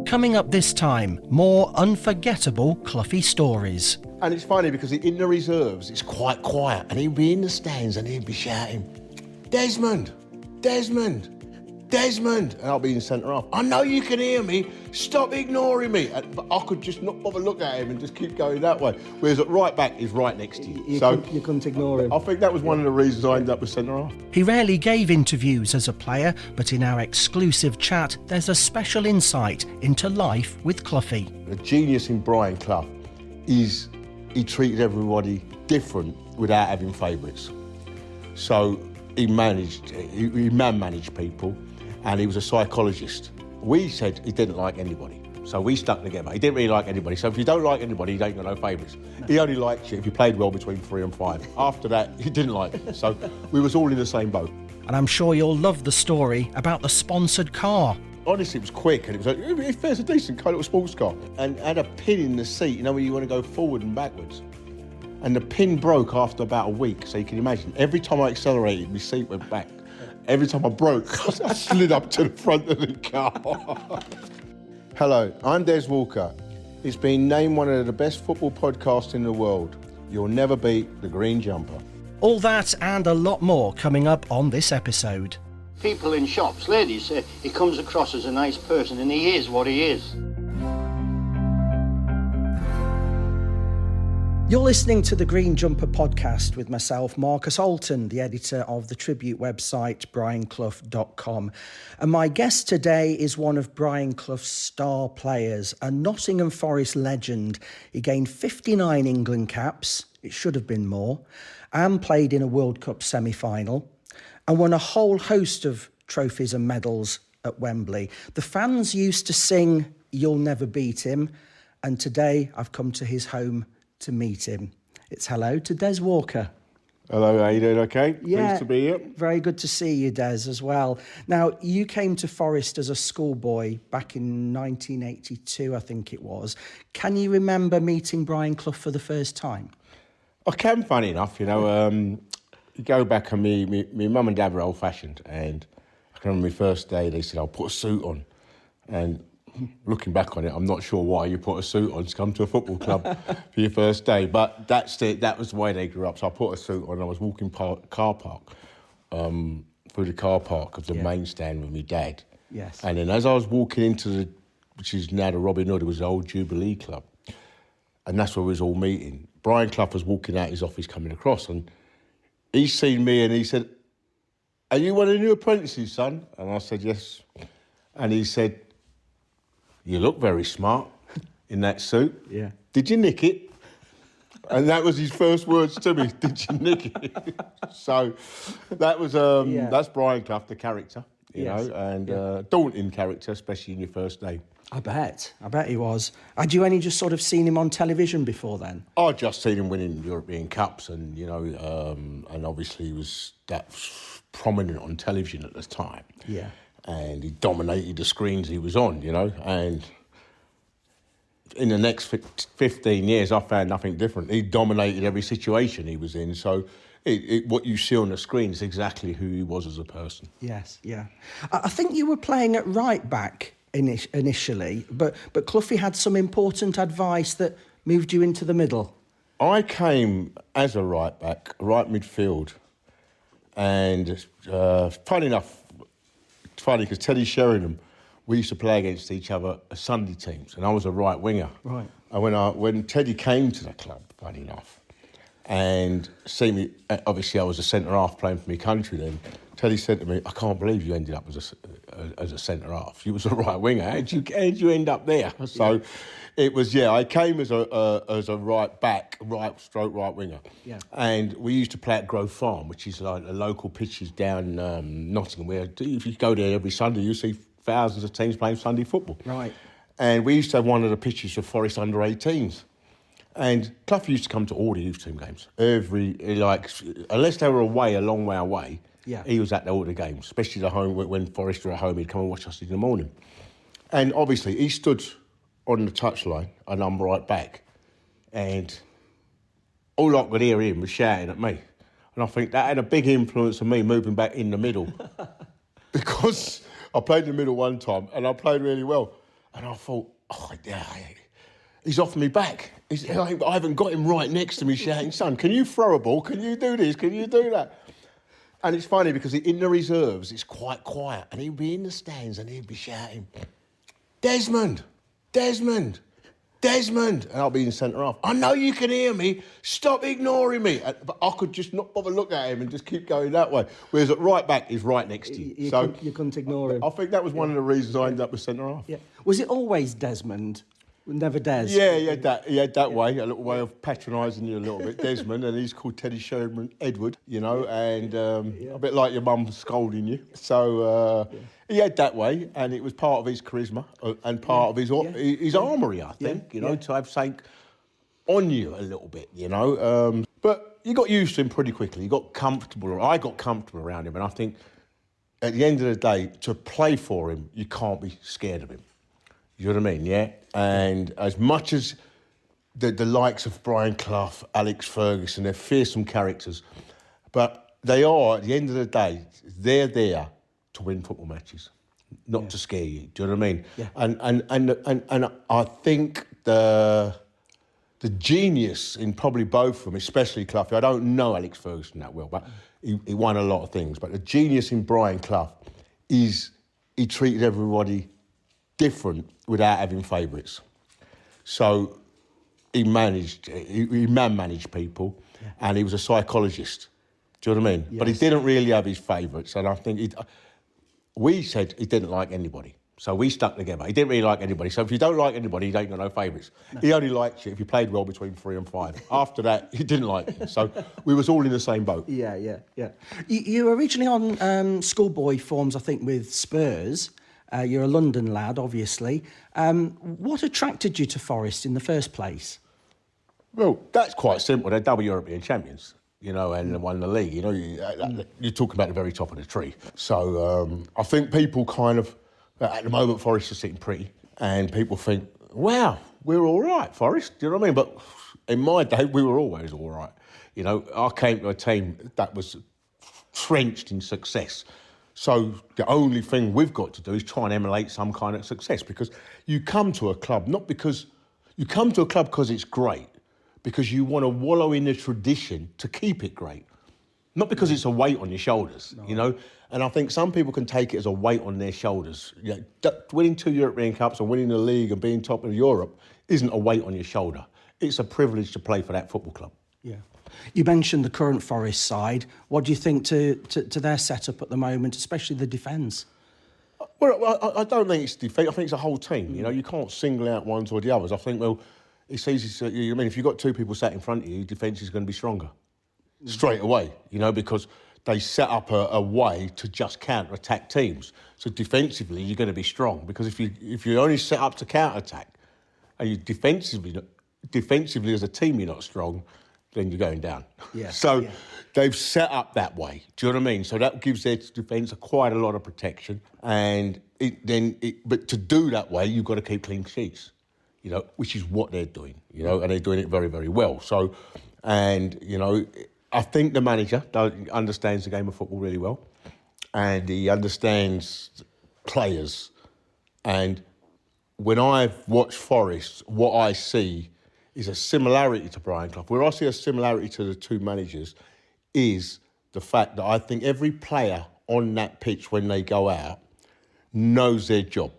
Coming up this time, more unforgettable Cloughie stories. And it's funny because in the reserves, it's quite quiet. And he'd be in the stands and he'd be shouting, Desmond, Desmond, Desmond. And I'll be in centre half. I know you can hear me. Stop ignoring me. But I could just not bother look at him and just keep going that way. Whereas at right back, he's right next to you. You couldn't ignore him. I think that was one of the reasons I ended up with centre half. He rarely gave interviews as a player, but in our exclusive chat, there's a special insight into life with Cloughie. The genius in Brian Clough is he treated everybody different without having favourites. So he man-managed people, and he was a psychologist. We said he didn't like anybody, so we stuck together. He didn't really like anybody, so if you don't like anybody, you ain't got no favourites. No. He only liked you if you played well between 3 and 5. After that, he didn't like you. So we was all in the same boat. And I'm sure you'll love the story about the sponsored car. Honestly, it was quick, and it was like, if there's a decent car, little sports car, and had a pin in the seat, you know, when you want to go forward and backwards. And the pin broke after about a week, so you can imagine. Every time I accelerated, my seat went back. Every time I broke, I slid up to the front of the car. Hello, I'm Des Walker. It's been named one of the best football podcasts in the world. You'll never beat the Green Jumper. All that and a lot more coming up on this episode. People in shops, ladies say he comes across as a nice person, and he is what he is. You're listening to the Green Jumper podcast with myself, Marcus Alton, the editor of the tribute website, brianclough.com. And my guest today is one of Brian Clough's star players, a Nottingham Forest legend. He gained 59 England caps, it should have been more, and played in a World Cup semi-final, and won a whole host of trophies and medals at Wembley. The fans used to sing, "You'll never beat him," and today I've come to his home to meet him. It's hello to Des Walker. Hello, how you doing? Okay? Yeah, pleased to be here. Very good to see you, Des, as well. Now, you came to Forest as a schoolboy back in 1982, I think it was. Can you remember meeting Brian Clough for the first time? I can, funny enough, you know. You go back and me mum and dad were old-fashioned, and I can remember my first day, they said, I'll put a suit on. And looking back on it, I'm not sure why you put a suit on to come to a football club for your first day, but that was the way they grew up. So I put a suit on, I was walking car park, through the car park of the main stand with my dad. Yes. And then as I was walking into which is now the Robin Hood, it was the old Jubilee Club, and that's where we was all meeting. Brian Clough was walking out his office coming across, and he seen me and he said, "Are you one of the new apprentices, son?" And I said, "Yes." And he said, "You look very smart in that suit. Yeah. Did you nick it?" And that was his first words to me, "Did you nick it?" So that was, that's Brian Clough, the character, you know, and daunting character, especially in your first day. I bet he was. Had you only just sort of seen him on television before then? I'd just seen him winning European Cups, and, you know, and obviously he was that prominent on television at the time. Yeah. And he dominated the screens he was on, you know, and in the next 15 years, I found nothing different. He dominated every situation he was in, so what you see on the screen is exactly who he was as a person. Yes, yeah. I think you were playing at right back initially, but Cloughie had some important advice that moved you into the middle. I came as a right back, right midfield, and funny because Teddy Sheringham, we used to play against each other as Sunday teams, and I was a right winger. Right. And when Teddy came to the club, funny enough, and see me, obviously I was a centre half playing for my country then. Teddy said to me, "I can't believe you ended up as a centre half. You was a right winger. How'd you end up there?" So it was, I came as a right back, right winger. Yeah. And we used to play at Grove Farm, which is like the local pitches down Nottingham, where if you go there every Sunday, you see thousands of teams playing Sunday football. Right. And we used to have one of the pitches for Forest under-18s. And Clough used to come to all the youth team games. Unless they were away, a long way away, he was at all the games, especially the home, when Forest were at home, he'd come and watch us in the morning. And obviously, he stood on the touchline, and I'm right back. And all I could hear him was shouting at me. And I think that had a big influence on me moving back in the middle. Because I played in the middle one time, and I played really well. And I thought, oh, yeah, he's off me back. I haven't got him right next to me shouting, son, can you throw a ball? Can you do this? Can you do that? And it's funny because in the reserves, it's quite quiet. And he'd be in the stands and he'd be shouting, Desmond, Desmond, Desmond. And I'll be in centre half. I know you can hear me. Stop ignoring me. But I could just not bother look at him and just keep going that way. Whereas at right back, he's right next to you. You couldn't ignore him. I think that was one of the reasons I ended up with centre half. Yeah. Was it always Desmond? Never Des? Yeah, he had that way, a little way of patronising you a little bit, Desmond, and he's called Teddy Sherman Edward, you know, and a bit like your mum scolding you. So he had that way, and it was part of his charisma and part of his armoury, I think, you know, to have something on you a little bit, you know. But you got used to him pretty quickly. You got comfortable. I got comfortable around him, and I think at the end of the day, to play for him, you can't be scared of him. You know what I mean, yeah? And as much as the likes of Brian Clough, Alex Ferguson, they're fearsome characters, but they are, at the end of the day, they're there to win football matches, not to scare you. Do you know what I mean? Yeah. And I think the genius in probably both of them, especially Clough, I don't know Alex Ferguson that well, but he won a lot of things. But the genius in Brian Clough is he treated everybody different without having favourites. So he managed people, and he was a psychologist. Do you know what I mean? Yes. But he didn't really have his favourites, and I think we said he didn't like anybody. So we stuck together. He didn't really like anybody. So if you don't like anybody, you ain't got no favourites. No. He only liked you if you played well between 3 and 5. After that, he didn't like you. So we was all in the same boat. Yeah. You were originally on schoolboy forms, I think, with Spurs. You're a London lad, obviously. What attracted you to Forest in the first place? Well, that's quite simple. They're double European champions, you know, and won the league. You know, you're talking about the very top of the tree. So I think people kind of, at the moment, Forest are sitting pretty, and people think, wow, we're all right, Forest. Do you know what I mean? But in my day, we were always all right. You know, I came to a team that was trenched in success. So the only thing we've got to do is try and emulate some kind of success, because you come to a club because it's great, because you want to wallow in the tradition to keep it great, not because it's a weight on your shoulders, you know. And I think some people can take it as a weight on their shoulders. You know, winning 2 European Cups and winning the league and being top of Europe isn't a weight on your shoulder. It's a privilege to play for that football club. Yeah. You mentioned the current Forest side. What do you think to their setup at the moment, especially the defence? Well, I don't think it's defence. I think it's a whole team. You know, you can't single out ones or the others. I think, well, it's easy to, I mean, if you've got 2 people sat in front of you, defence is going to be stronger straight away, you know, because they set up a way to just counter-attack teams. So defensively, you're going to be strong, because if you only set up to counter-attack and you defensively as a team you're not strong, then you're going down. Yeah. So they've set up that way. Do you know what I mean? So that gives their defence quite a lot of protection. And but to do that way, you've got to keep clean sheets, you know, which is what they're doing, you know, and they're doing it very, very well. So, and, you know, I think the manager understands the game of football really well, and he understands players. And when I've watched Forest, what I see is a similarity to Brian Clough. Where I see a similarity to the 2 managers is the fact that I think every player on that pitch when they go out knows their job.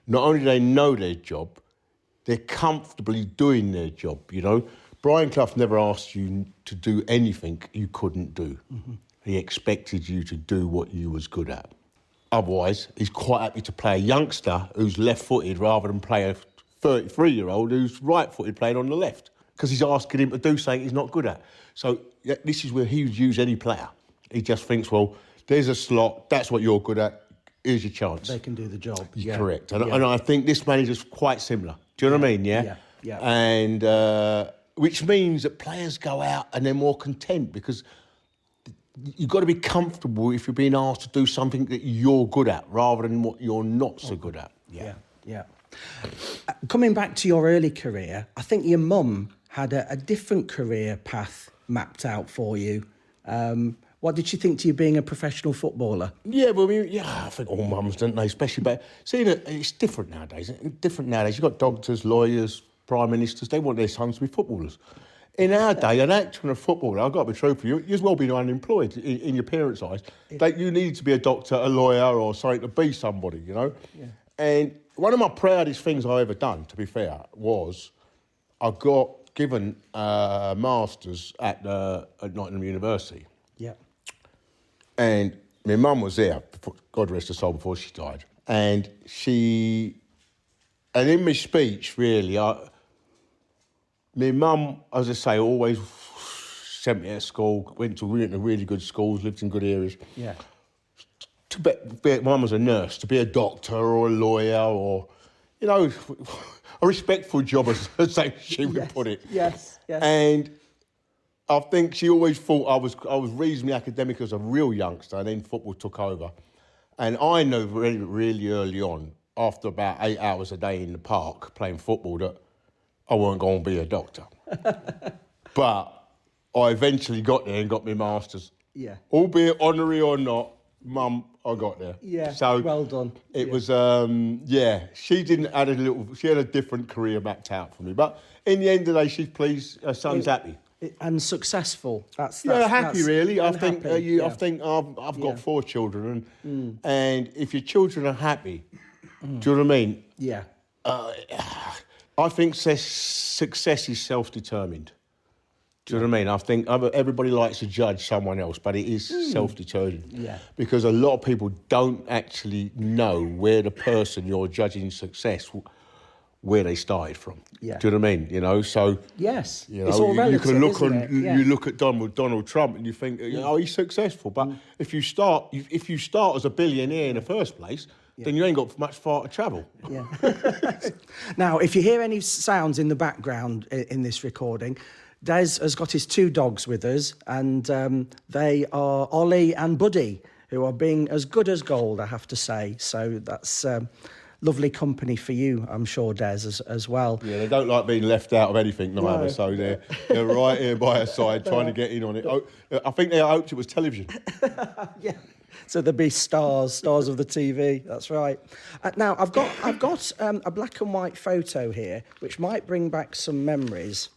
Not only do they know their job, they're comfortably doing their job, you know. Brian Clough never asked you to do anything you couldn't do. Mm-hmm. He expected you to do what you was good at. Otherwise, he's quite happy to play a youngster who's left-footed rather than play a 33-year-old who's right-footed playing on the left, because he's asking him to do something he's not good at. So this is where he would use any player. He just thinks, well, there's a slot, that's what you're good at, here's your chance. They can do the job. You're correct. And I think this manager's quite similar. Do you know what I mean? Yeah. And which means that players go out and they're more content, because you've got to be comfortable if you're being asked to do something that you're good at rather than what you're not so good at. Yeah. Coming back to your early career, I think your mum had a different career path mapped out for you. What did she think to you being a professional footballer? Yeah, well, I think all mums, don't they? Especially, but see, it's different nowadays. You've got doctors, lawyers, prime ministers. They want their sons to be footballers. In our day, an actor and a footballer, I've got to be truthful, you're as well being unemployed in your parents' eyes. You need to be a doctor, a lawyer, or something to be somebody, you know? Yeah. And one of my proudest things I ever done, to be fair, was I got given a master's at Nottingham University. Yeah. And my mum was there, God rest her soul, before she died. And in my speech, really, my mum, as I say, always sent me to school, went to really good schools, lived in good areas. Yeah. Mum was a nurse, to be a doctor or a lawyer or, you know, a respectful job, as she would put it. Yes. And I think she always thought I was reasonably academic as a real youngster, and then football took over. And I knew really, really early on, after about 8 hours a day in the park playing football, that I weren't going to be a doctor. But I eventually got there and got my master's. Yeah. Albeit honorary or not, Mum, I got there. Yeah, so well done. It was, she she had a different career mapped out for me. But in the end of the day, she's pleased, her son's happy. And successful. That's happy, really. I think happy, I think I've got 4 children, and if your children are happy, do you know what I mean? Yeah. I think success is self-determined. Do you know what I mean? I think everybody likes to judge someone else, but it is self-determined. Yeah. Because a lot of people don't actually know where the person you're judging success, where they started from. Yeah. Do you know what I mean? You know, so yes, you know, it's all relative, you can look isn't it? Yeah. you look at Donald Trump and you think, oh, he's successful. But if you start as a billionaire in the first place, then you ain't got much far to travel. Yeah. Now, if you hear any sounds in the background in this recording, Des has got his 2 dogs with us, and they are Ollie and Buddy, who are being as good as gold, I have to say. So that's lovely company for you, I'm sure, Des, as well. Yeah, they don't like being left out of anything, neither. So they're right here by our side, trying to get in on it. I think they hoped it was television. Yeah. So there'll be stars of the TV. That's right. Now I've got a black and white photo here, which might bring back some memories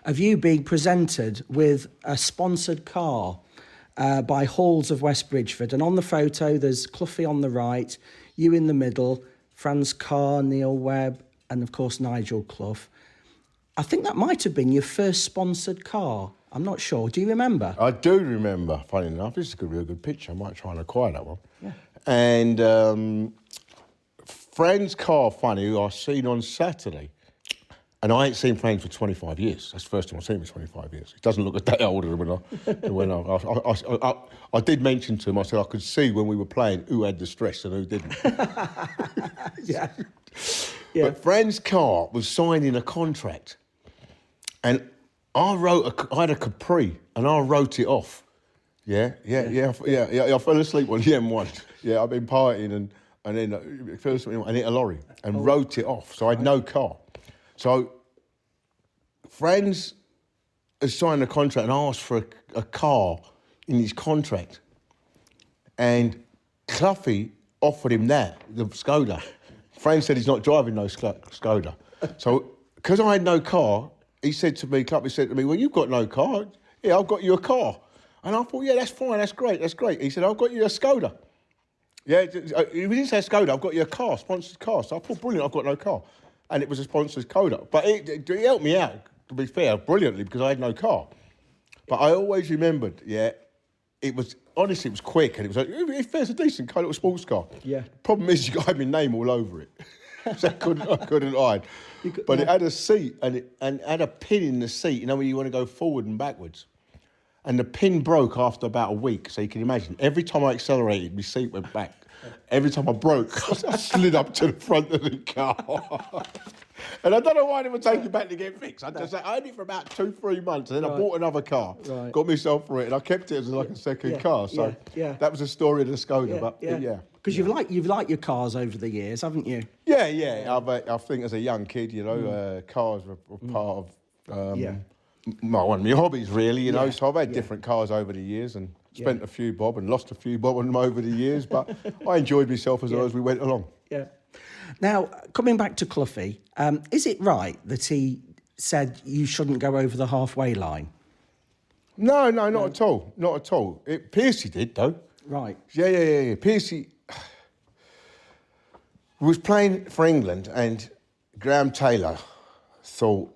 of you being presented with a sponsored car by Halls of West Bridgford. And on the photo, there's Cloughie on the right, you in the middle, Franz Carr, Neil Webb, and of course Nigel Clough. I think that might have been your first sponsored car. I'm not sure. Do you remember? I do remember, funny enough. This is a real good picture. I might try and acquire that one. Yeah. And Franz Carr, funny, who I seen on Saturday. And I ain't seen Franz for 25 years. That's the first time I've seen him in 25 years. He doesn't look a day older than when I did mention to him, I said I could see when we were playing who had the stress and who didn't. Yeah. But Franz Carr was signing a contract. And I had a Capri and I wrote it off. I fell asleep on the M1. Yeah, I've been partying and then first I hit a lorry and wrote it off. So I had no car. So Franz has signed a contract and asked for a car in his contract. And Cloughie offered him that, the Skoda. Franz said he's not driving no Skoda. So because I had no car, Cloughie said to me, well, you've got no car. Yeah, I've got you a car. And I thought, yeah, that's fine, that's great. He said, I've got you a Skoda. Yeah, he didn't say Skoda, I've got you a car, sponsored car. So I thought, brilliant, I've got no car. And it was a sponsored Skoda. But it helped me out, to be fair, brilliantly, because I had no car. But I always remembered, it was quick, and it was like, it's a decent car, little sports car. Yeah. Problem is, you got my name all over it. So I couldn't hide. But it had a seat, and it had a pin in the seat, you know, when you want to go forward and backwards. And the pin broke after about a week, so you can imagine. Every time I accelerated, my seat went back. Every time I broke, I slid up to the front of the car. And I don't know why they were taking it back to get fixed. I had it for about 2-3 months, and then I bought another car, got myself for it, and I kept it as like a second car. So that was a story of the Skoda. Because you've liked your cars over the years, haven't you? Yeah. I think as a young kid, you know, cars were part of one of my hobbies, really, you know. Yeah, So I've had yeah. different cars over the years and spent a few bob and lost a few bob on them over the years, but I enjoyed myself as we went along. Yeah. Now, coming back to Cloughie, is it right that he said you shouldn't go over the halfway line? No, not at all. Not at all. Piercy did, though. Right. Yeah. Piercy was playing for England, and Graham Taylor thought,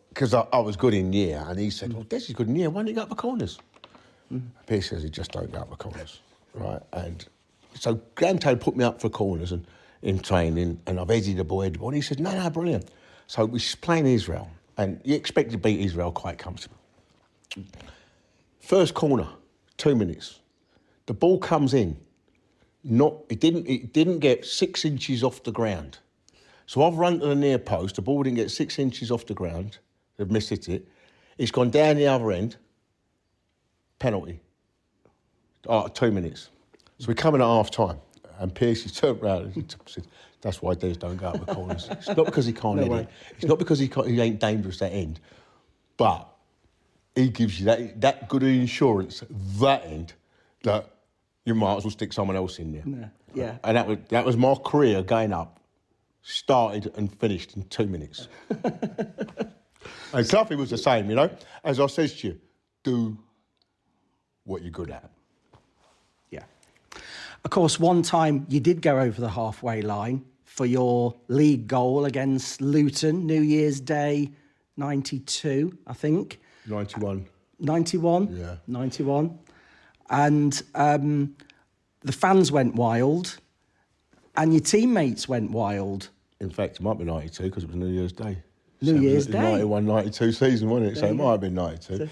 because I was good in year, and he said, well, Des is good in year, why don't you go up the corners? Piercy says he just don't go up the corners, right? And so Graham Taylor put me up for corners and in training, and I've headed the ball, and he said, no, brilliant. So we was playing Israel, and you expect to beat Israel quite comfortable. First corner, 2 minutes. The ball comes in. It didn't get 6 inches off the ground. So I've run to the near post. The ball didn't get 6 inches off the ground. They've missed it. It's gone down the other end. Penalty. 2 minutes. So we're coming at half time, and Piercy turned round and said, "That's why Des don't go up the corners. It's not because he can't hit it. It's not because he ain't dangerous at end, but he gives you that good insurance that end that you might as well stick someone else in there." Yeah. And that was my career going up. Started and finished in 2 minutes. And Cloughie was the same, you know. As I says to you, do what you're good at. Yeah. Of course, one time you did go over the halfway line for your league goal against Luton, New Year's Day, 92, I think. 91. 91? Yeah. 91. And the fans went wild and your teammates went wild. In fact, it might be 92 because it was New Year's Day. New Year's Day. Day. 91, 92 season, wasn't it? So it might have been 92.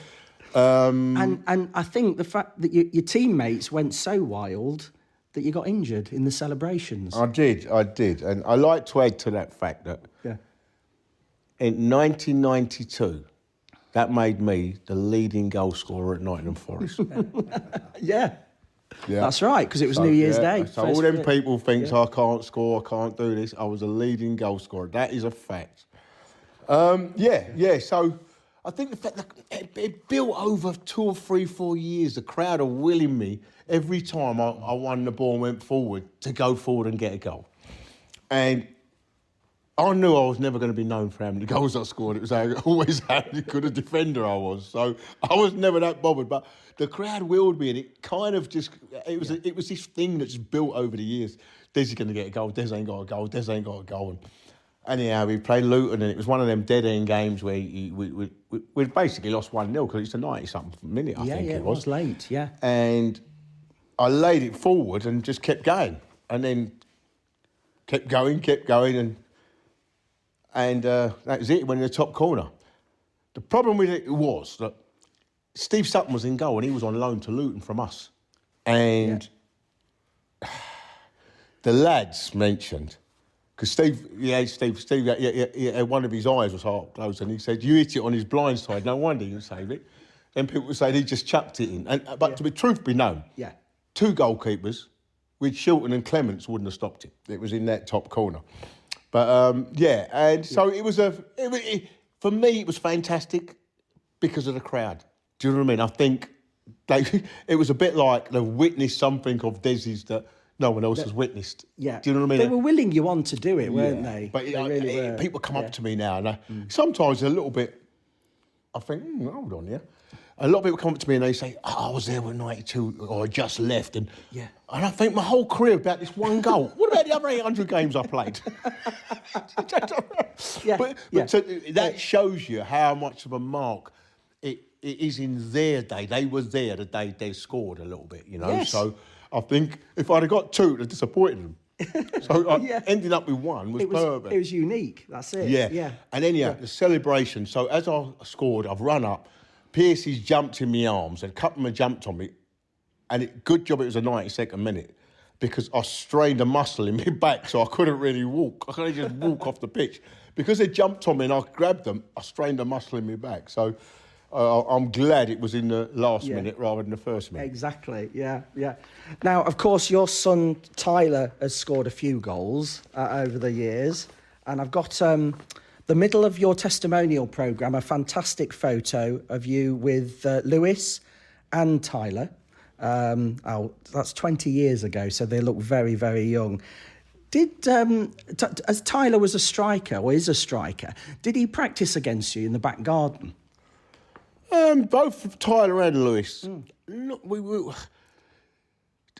And I think the fact that your teammates went so wild that you got injured in the celebrations. I did. And I like to add to that fact that in 1992, that made me the leading goal scorer at Nottingham Forest. Yeah. That's right, because it was New Year's Day. So all them people think I can't score, I can't do this. I was a leading goal scorer. That is a fact. So I think the fact that it built over 2 or 3, 4 years, the crowd are willing me every time I won the ball and went forward to go forward and get a goal. And I knew I was never going to be known for how many goals I scored. It was always how good a defender I was. So I was never that bothered. But the crowd willed me, and it kind of just... It was this thing that's built over the years. Des is going to get a goal. Des ain't got a goal. Des ain't got a goal. And anyhow, we played Luton, and it was one of them dead-end games where we basically lost 1-0 because it's a 90-something minute, I think it was. It was late, yeah. And I laid it forward and just kept going. And then kept going, and that was it. It went in the top corner. The problem with it was that Steve Sutton was in goal and he was on loan to Luton from us. And the lads mentioned, because Steve, one of his eyes was half closed, and he said, "You hit it on his blind side. No wonder you save it." Then people would say he just chucked it in. But to be truth be known, 2 goalkeepers with Shilton and Clements wouldn't have stopped it. It was in that top corner. But so it was for me it was fantastic because of the crowd. Do you know what I mean? I think it was a bit like they witnessed something of Desi's that no one else has witnessed. Yeah. Do you know what I mean? They were willing you on to do it, weren't they? But they really were. People come up to me now, and sometimes a little bit. I think, hold on, yeah. A lot of people come up to me and they say, "Oh, I was there with 92, or I just left," and I think my whole career about this one goal. What about the other 800 games I played? That shows you how much of a mark it is in their day. They were there the day they scored a little bit, you know. Yes. So I think if I'd have got 2, it would have disappointed them. So ending up with 1 was perfect. It was unique. That's it. Yeah. And then the celebration. So as I scored, I've run up. Piercy's jumped in my arms, and a couple of them jumped on me. And good job it was a 92nd minute, because I strained a muscle in my back, so I couldn't really walk. I couldn't just walk off the pitch. Because they jumped on me and I grabbed them, I strained a muscle in my back. So I'm glad it was in the last minute rather than the first minute. Exactly, yeah. Now, of course, your son Tyler has scored a few goals over the years, and I've got The middle of your testimonial programme, a fantastic photo of you with Lewis and Tyler. That's 20 years ago, so they look very, very young. As Tyler was a striker, or is a striker, did he practice against you in the back garden? Both Tyler and Lewis. Look, we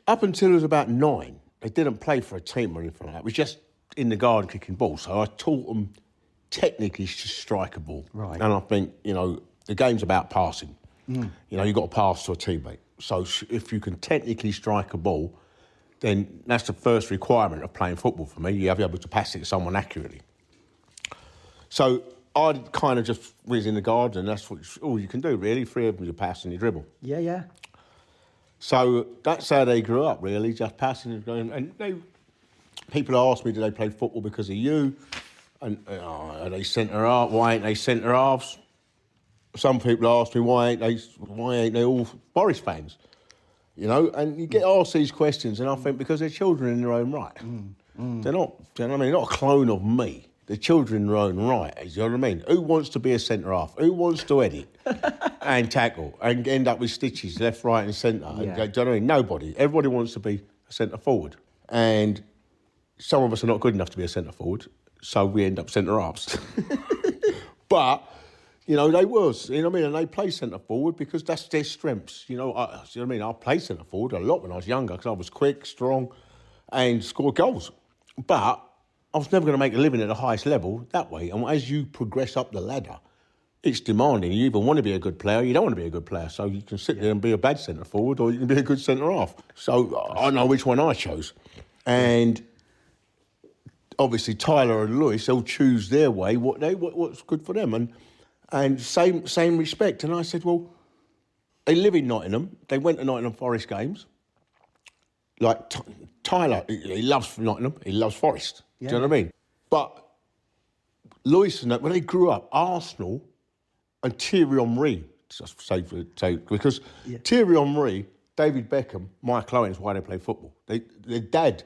up until I was about 9, they didn't play for a team or anything like that. It was just in the garden kicking balls. So I taught them technically to strike a ball. Right. And I think, the game's about passing. You've got to pass to a teammate. So if you can technically strike a ball, then that's the first requirement of playing football for me. You have to be able to pass it to someone accurately. So I kind of just was in the garden, and that's all you can do, really. 3 of them, you pass and you dribble. Yeah. So that's how they grew up, really, just passing and going. And people ask me, do they play football because of you? And are they centre half? Why ain't they centre halves? Some people ask me, why ain't they all Forest fans? And you get asked these questions, and I think because they're children in their own right. They're not, do you know what I mean? Not a clone of me. They're children in their own right, do you know what I mean? Who wants to be a centre half? Who wants to edit and tackle and end up with stitches left, right and centre? Yeah. Do you know what I mean? Nobody. Everybody wants to be a centre forward. And some of us are not good enough to be a centre forward, so we end up centre halves. But, they was, you know what I mean? And they play centre forward because that's their strengths. You know what I mean? I played centre forward a lot when I was younger because I was quick, strong and scored goals. But I was never going to make a living at the highest level that way. And as you progress up the ladder, it's demanding. You either want to be a good player or you don't want to be a good player. So you can sit there and be a bad centre forward or you can be a good centre half. So I know which one I chose. And obviously Tyler and Lewis, they'll choose their way, what's good for them. And same respect. And I said, well, they live in Nottingham. They went to Nottingham Forest games. Like Tyler, he loves Nottingham. He loves Forest. Yeah. Do you know what I mean? But Lewis and that, when they grew up, Arsenal and Thierry Henry, just say because Thierry Henry, David Beckham, my Cloughie is why they play football. Their dad,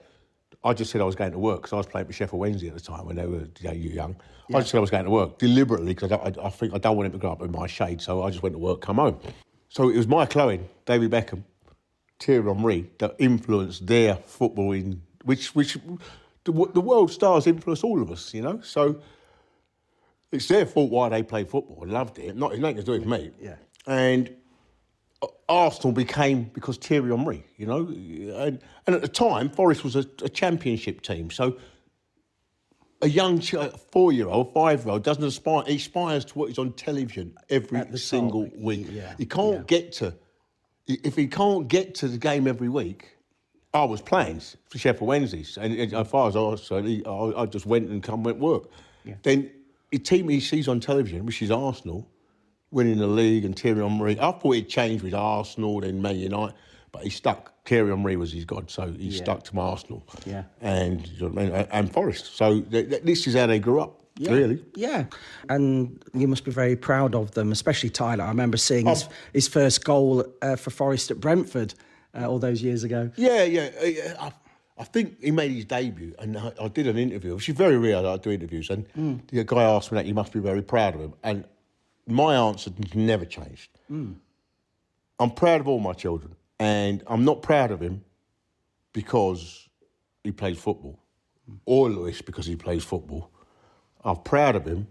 I just said I was going to work because I was playing for Sheffield Wednesday at the time when they were young. Yeah. I just said I was going to work deliberately because I think I don't want him to grow up in my shade, so I just went to work, come home. So it was my Cloughie, David Beckham, Thierry Henry that influenced their football in which the world stars influence all of us, So it's their fault why they play football. I loved it. It's nothing to do with me. Yeah. And Arsenal became because Thierry Henry, And at the time, Forest was a championship team. So a young 4-year-old, 5-year-old doesn't aspire. He aspires to what is on television every single week. Yeah. He can't get to... If he can't get to the game every week, I was playing for Sheffield Wednesdays, and as far as I was concerned, I just went and work. Yeah. Then the team he sees on television, which is Arsenal, winning the league, and Thierry Henry. I thought he'd changed with Arsenal, then Man United, but he stuck. Thierry Henry was his god, so he stuck to Arsenal. Yeah, and and Forest. So this is how they grew up. Yeah. Really? Yeah. And you must be very proud of them, especially Tyler. I remember seeing his first goal for Forest at Brentford all those years ago. Yeah. I think he made his debut, and I did an interview, which is very rare that I do interviews, and the guy asked me that, you must be very proud of him. And my answer never changed. I'm proud of all my children, and I'm not proud of him because he plays football, or Lewis because he plays football. I'm proud of him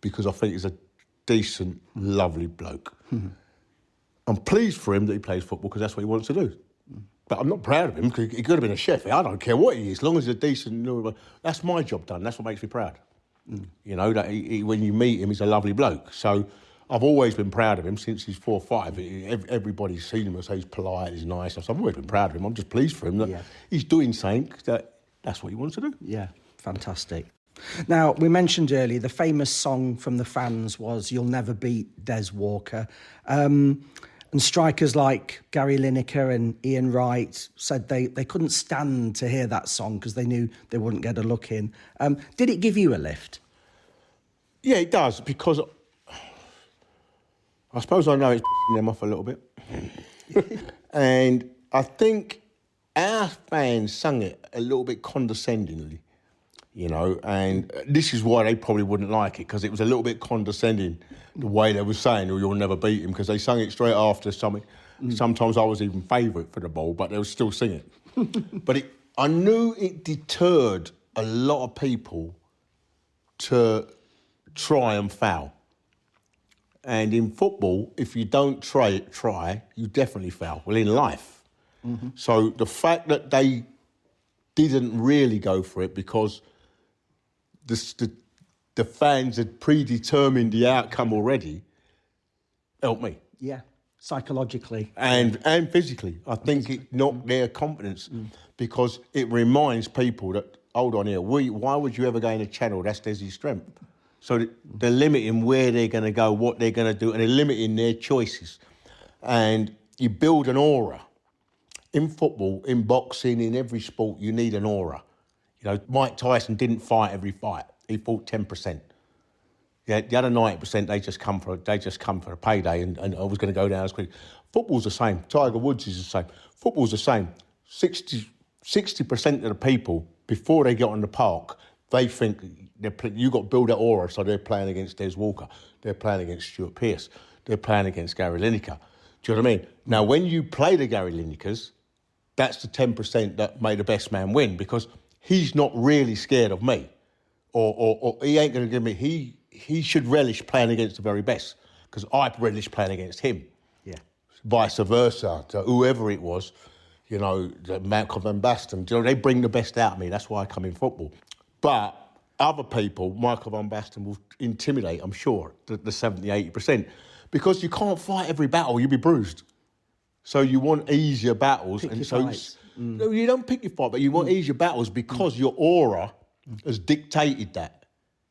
because I think he's a decent, lovely bloke. I'm pleased for him that he plays football because that's what he wants to do. But I'm not proud of him because he could have been a chef. I don't care what he is, as long as he's a decent... That's my job done. That's what makes me proud. That when you meet him, he's a lovely bloke. So I've always been proud of him since he's 4 or 5. Everybody's seen him and says he's polite, he's nice. So I've always been proud of him. I'm just pleased for him that he's doing something that's what he wants to do. Yeah, fantastic. Now, we mentioned earlier the famous song from the fans was You'll Never Beat Des Walker. And strikers like Gary Lineker and Ian Wright said they couldn't stand to hear that song because they knew they wouldn't get a look in. Did it give you a lift? Yeah, it does, because I suppose I know it's pissing them off a little bit. And I think our fans sung it a little bit condescendingly. you know, and this is why they probably wouldn't like it, because it was a little bit condescending, the way they were saying, oh, you'll never beat him, because they sung it straight after something. Sometimes I was even favourite for the ball, but they would still sing it. But I knew it deterred a lot of people to try and foul. And in football, if you don't try, you definitely foul. Well, in life. So the fact that they didn't really go for it because the fans had predetermined the outcome already helped me. Yeah, psychologically. And physically. I think it knocked their confidence because it reminds people that, hold on here, why would you ever go in a channel? That's Desi's strength. So they're limiting where they're going to go, what they're going to do, and they're limiting their choices. And you build an aura. In football, in boxing, in every sport, you need an aura. You know, Mike Tyson didn't fight every fight. He fought 10%. Yeah, the other 90%, they just come for a payday and I was going to go down as quick. Football's the same. Tiger Woods is the same. Football's the same. 60% of the people, before they get on the park, they think you've got to build that aura, so they're playing against Des Walker, they're playing against Stuart Pearce, they're playing against Gary Lineker. Do you know what I mean? Now, when you play the Gary Linekers, that's the 10% that made the best man win, because he's not really scared of me, or he ain't going to give me. He should relish playing against the very best, because I relish playing against him. Yeah. Vice versa to whoever it was, you know, Malcolm Van Basten. You know, they bring the best out of me. That's why I come in football. But other people, Michael Van Basten will intimidate, I'm sure, the 70, 80%, because you can't fight every battle. You'll be bruised. So you want easier battles. Pick and your so fights. no, you don't pick your fight, but you want easier battles because your aura has dictated that.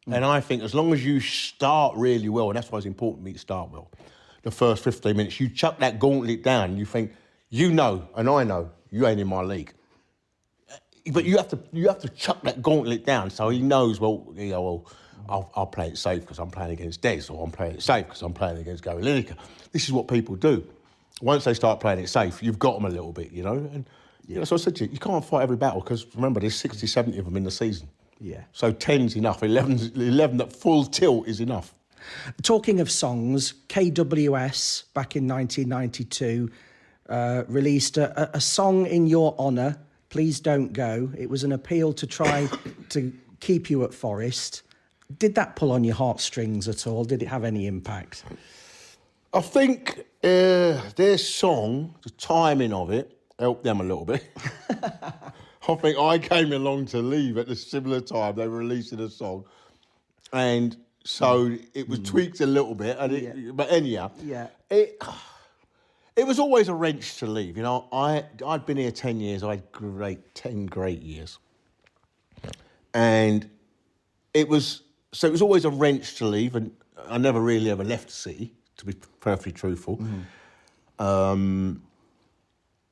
And I think as long as you start really well, and that's why it's important for me to start well, the first 15 minutes, you chuck that gauntlet down and you think, you know, and I know, you ain't in my league. But you have to chuck that gauntlet down so he knows, well, you know, well, I'll play it safe because I'm playing against Des, or I'm playing it safe because I'm playing against Gary Lineker. This is what people do. Once they start playing it safe, you've got them a little bit, you know. And you know, so I said to you, you can't fight every battle because, remember, there's 60, 70 of them in the season. Yeah. So 10's enough. 11 at full tilt is enough. Talking of songs, KWS, back in 1992, released a song in your honour, Please Don't Go. It was an appeal to try to keep you at Forest. Did that pull on your heartstrings at all? Did it have any impact? I think their song, the timing of it, helped them a little bit. I think I came along to leave at the similar time they were releasing a song. And so it was tweaked a little bit. And but anyhow, it was always a wrench to leave. You know, I'd been here 10 years. I had 10 great years. And it was always a wrench to leave. And I never really ever left the city, to be perfectly truthful.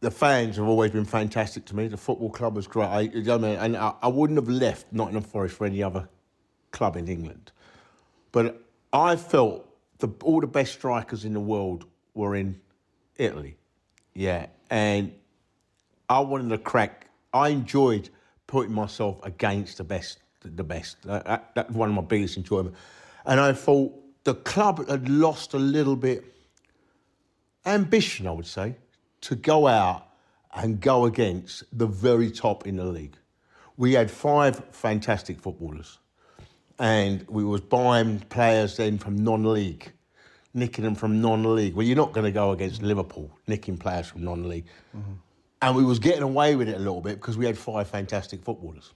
The fans have always been fantastic to me. The football club was great. And I wouldn't have left Nottingham Forest for any other club in England. But I felt all the best strikers in the world were in Italy. Yeah. And I wanted to crack. I enjoyed putting myself against the best. That's one of my biggest enjoyment. And I thought the club had lost a little bit ambition, I would say, to go out and go against the very top in the league. We had 5 fantastic footballers, and we was buying players then from non-league, nicking them from non-league. Well, you're not going to go against Liverpool, nicking players from non-league. And we was getting away with it a little bit because we had 5 fantastic footballers.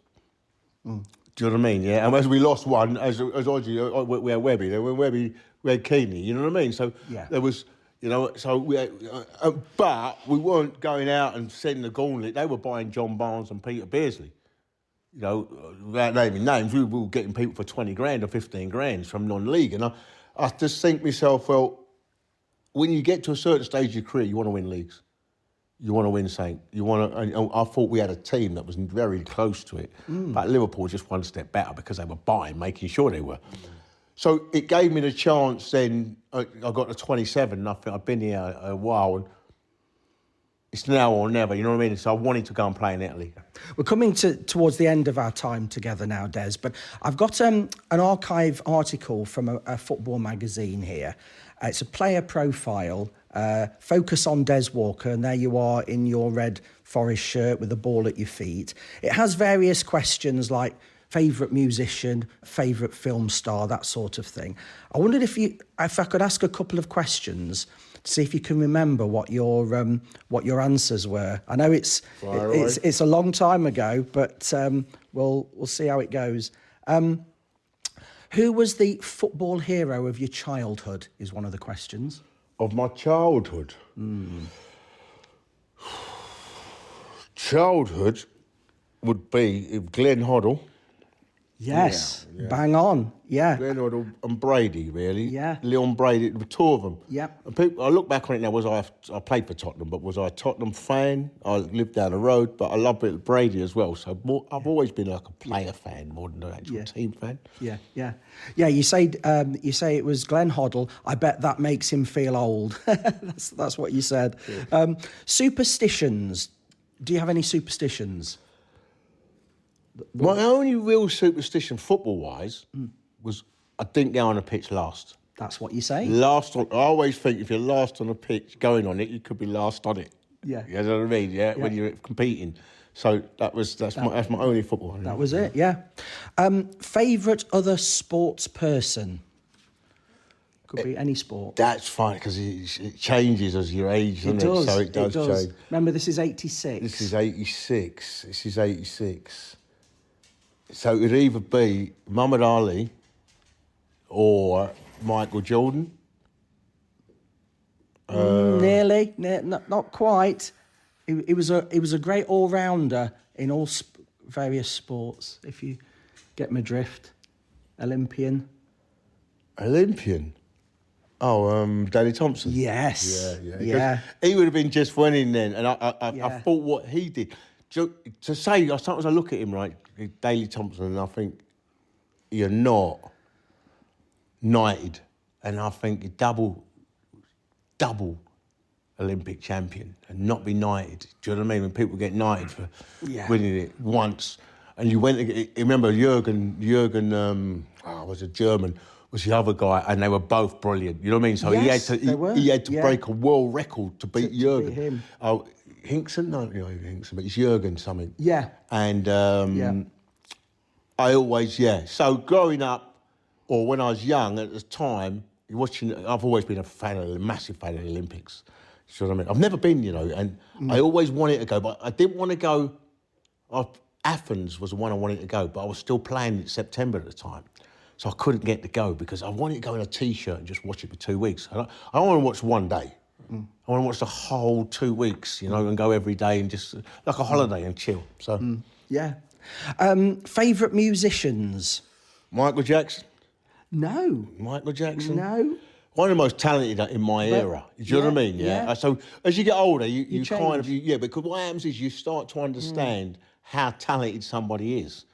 Do you know what I mean? Yeah. And as we lost one, as Odgie, we had Webby. When Webby, we had Keeney. You know what I mean? So there was, you know. So we, but we weren't going out and sending the gauntlet. They were buying John Barnes and Peter Beardsley. You know, without naming names, we were getting people for 20 grand or 15 grand from non-league. And I just think to myself, well, when you get to a certain stage of your career, you want to win leagues. You want to win something. And I thought we had a team that was very close to it. But Liverpool was just one step better because they were buying, making sure they were. So it gave me the chance then. I got to 27 and I think I've been here a while. And it's now or never, you know what I mean? So I wanted to go and play in Italy. We're coming towards the end of our time together now, Des, but I've got an archive article from a football magazine here. It's a player profile, focus on Des Walker, and there you are in your red Forest shirt with the ball at your feet. It has various questions like favourite musician, favourite film star, that sort of thing. I wondered if I could ask a couple of questions to see if you can remember what your answers were. I know it's a long time ago, but we'll see how it goes. Who was the football hero of your childhood? Is one of the questions. Of my childhood? Childhood would be Glenn Hoddle. Yes, bang on, yeah. Glenn Hoddle and Brady, really. Yeah. Leon Brady, the two of them. Yep. And people, I look back on it now, I played for Tottenham, but was I a Tottenham fan? I lived down the road, but I love Brady as well. So I've always been like a player fan more than an actual team fan. Yeah. You say it was Glenn Hoddle. I bet that makes him feel old. That's what you said. Yeah. Superstitions. Do you have any superstitions? My only real superstition, football-wise, was I didn't go on the pitch last. That's what you say? I always think if you're last on the pitch, going on it, you could be last on it. Yeah. You know what I mean? Yeah, when you're competing. So that's my only football. That was it, yeah. Favourite other sports person? Could be any sport. That's fine, because it changes as your age, doesn't it? So it does change. Remember, this is 86. This is 86. So it would either be Muhammad Ali or Michael Jordan. Nearly, not quite. He was a great all-rounder in all various sports, if you get my drift. Olympian? Oh, Danny Thompson. Yes. Yeah. He would have been just winning then, and I thought what he did. To say, sometimes I look at him, right, Daley Thompson, and I think you're not knighted, and I think you're double Olympic champion and not be knighted. Do you know what I mean? When people get knighted for winning it once, and you went, remember Jürgen, was a German, was the other guy, and they were both brilliant. You know what I mean? So he had to break a world record to beat Jürgen. Beat him. Oh, Hinkson? No, Hinkson, but it's Jürgen something. Yeah. And I always, So growing up, or when I was young at the time, I've always been a massive fan of the Olympics. You know what I mean? I've never been, and I always wanted to go, but I didn't want to go. Athens was the one I wanted to go, but I was still playing in September at the time. So I couldn't get to go because I wanted to go in a T-shirt and just watch it for 2 weeks. I don't want to watch one day. I want to watch the whole 2 weeks, and go every day and just like a holiday and chill. So favourite musicians? Michael Jackson. No. Michael Jackson. No. One of the most talented in my era. Do you know what I mean? Yeah. So as you get older, you kind of because what happens is you start to understand how talented somebody is,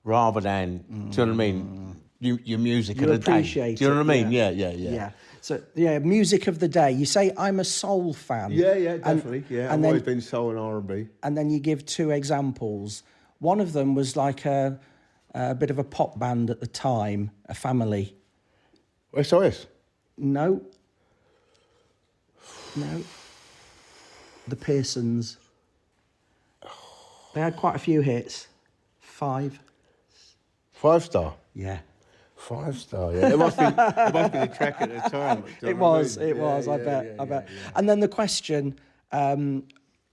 rather than do you know what I mean? Your music of the day. Do you know what I mean? Yeah. So, music of the day. You say, I'm a soul fan. Yeah, definitely. I've always been soul and R&B. And then you give two examples. One of them was like a bit of a pop band at the time, a family. SOS? No. The Pearsons. They had quite a few hits. 5 Star? Yeah. 5 Star, yeah. It must be the track at the time. It was, I bet. Yeah. And then the question,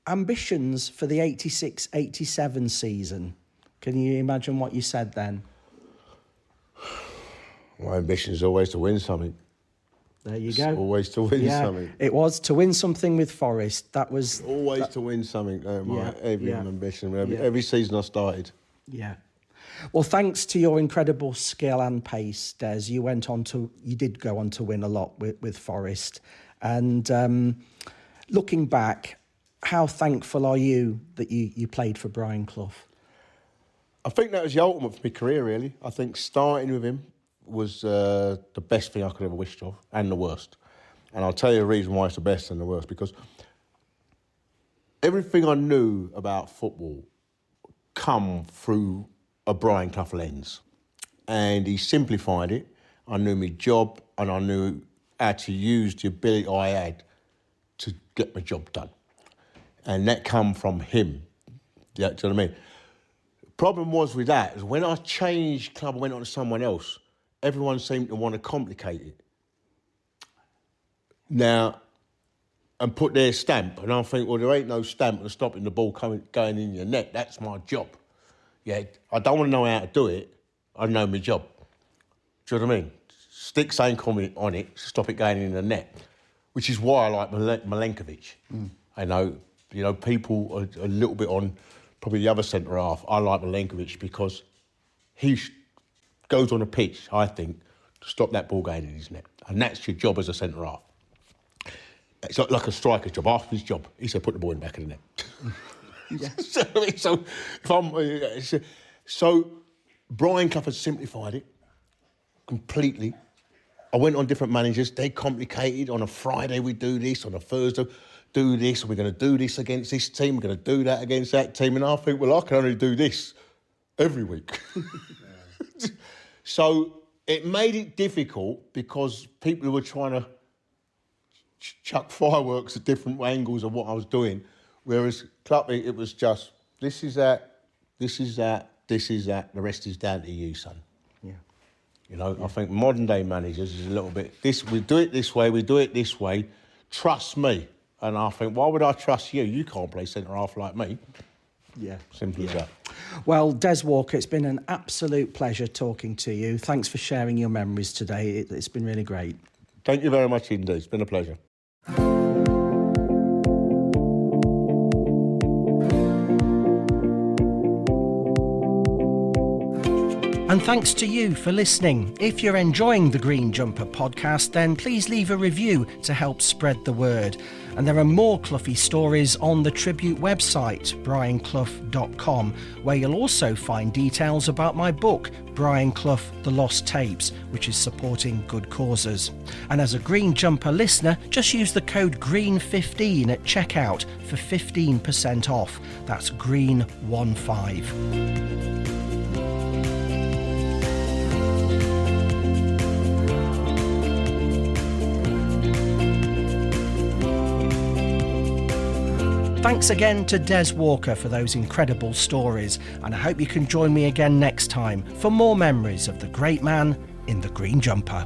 ambitions for the 86-87 season. Can you imagine what you said then? My ambition is always to win something. There you go. Always to win something. It was to win something with Forest. That was... Always to win something. Every ambition. Every season I started. Yeah. Well, thanks to your incredible skill and pace, Des, you did go on to win a lot with Forest. And looking back, how thankful are you that you played for Brian Clough? I think that was the ultimate for my career, really. I think starting with him was the best thing I could ever wished of, and the worst. And I'll tell you the reason why it's the best and the worst, because everything I knew about football come through a Brian Clough lens. And he simplified it. I knew my job and I knew how to use the ability I had to get my job done. And that come from him. Do you know what I mean? The problem was with that is when I changed club and went on to someone else, everyone seemed to want to complicate it. Now, and put their stamp. And I think, well, there ain't no stamp on stopping the ball going in your net. That's my job. Yeah, I don't want to know how to do it. I know my job. Do you know what I mean? Stick saying comment on it, stop it going in the net, which is why I like Milenkovic. I know, people are a little bit on probably the other centre half. I like Milenkovic because he goes on a pitch, I think, to stop that ball going in his net. And that's your job as a centre half. It's like a striker's job. Half his job, he said, put the ball in the back of the net. So Brian Clough has simplified it completely. I went on different managers. They complicated. On a Friday we do this. On a Thursday do this. We're going to do this against this team. We're going to do that against that team. And I think, well, I can only do this every week. So it made it difficult because people who were trying to chuck fireworks at different angles of what I was doing, whereas Cloughie, it was just, this is that, this is that, this is that, the rest is down to you, son. Yeah. I think modern day managers is a little bit, we do it this way, trust me. And I think, why would I trust you? You can't play centre-half like me. Yeah. Simple as that. Well, Des Walker, it's been an absolute pleasure talking to you. Thanks for sharing your memories today. It's been really great. Thank you very much indeed. It's been a pleasure. And thanks to you for listening. If you're enjoying the Green Jumper podcast, then please leave a review to help spread the word. And there are more Cloughie stories on the Tribute website, brianclough.com, where you'll also find details about my book, Brian Clough, The Lost Tapes, which is supporting good causes. And as a Green Jumper listener, just use the code GREEN15 at checkout for 15% off. That's GREEN15. Thanks again to Des Walker for those incredible stories, and I hope you can join me again next time for more memories of the great man in the green jumper.